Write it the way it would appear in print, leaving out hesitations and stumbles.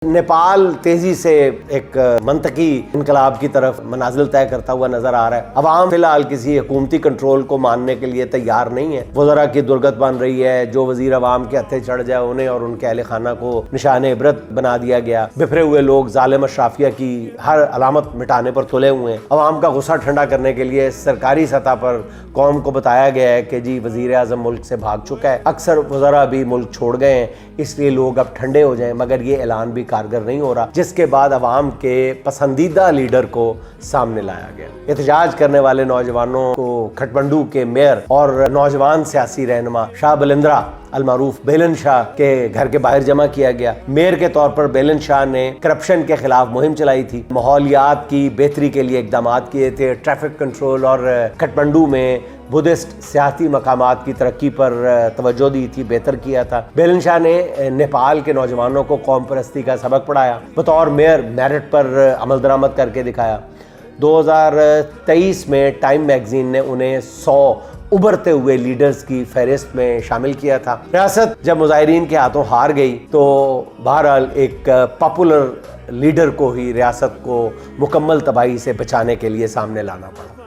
نیپال تیزی سے ایک منطقی انقلاب کی طرف منازل طے کرتا ہوا نظر آ رہا ہے۔ عوام فی الحال کسی حکومتی کنٹرول کو ماننے کے لیے تیار نہیں ہے۔ وزراء کی درگت بن رہی ہے، جو وزیر عوام کے ہتھے چڑھ جائے انہیں اور ان کے اہل خانہ کو نشان عبرت بنا دیا گیا۔ بفرے ہوئے لوگ ظالم اشرافیہ کی ہر علامت مٹانے پر تلے ہوئے ہیں۔ عوام کا غصہ ٹھنڈا کرنے کے لیے سرکاری سطح پر قوم کو بتایا گیا ہے کہ جی وزیر اعظم ملک سے بھاگ چکا ہے، اکثر وزراء بھی ملک چھوڑ گئے ہیں، اس لیے لوگ اب ٹھنڈے ہو جائیں، مگر یہ اعلان بھی کارگر نہیں ہو رہا، جس کے بعد عوام کے پسندیدہ لیڈر کو سامنے لایا گیا۔ احتجاج کرنے والے نوجوانوں کو کھٹمنڈو کے میئر اور نوجوان سیاسی رہنما شاہ بلندرہ المعروف بیلن شاہ کے گھر کے باہر جمع کیا گیا۔ میئر کے طور پر بیلن شاہ نے کرپشن کے خلاف مہم چلائی تھی، ماحولیات کی بہتری کے لیے اقدامات کیے تھے، ٹریفک کنٹرول اور کھٹمنڈو میں بدھسٹ سیاحتی مقامات کی ترقی پر توجہ دی تھی، بہتر کیا تھا۔ بیلن شاہ نے نیپال کے نوجوانوں کو قوم پرستی کا سبق پڑھایا، بطور میئر میرٹ پر عمل درآمد کر کے دکھایا۔ 2023 میں ٹائم میگزین نے انہیں 100 ابھرتے ہوئے لیڈرز کی فہرست میں شامل کیا تھا۔ ریاست جب مظاہرین کے ہاتھوں ہار گئی تو بہرحال ایک پاپولر لیڈر کو ہی ریاست کو مکمل تباہی سے بچانے کے لیے سامنے لانا پڑا۔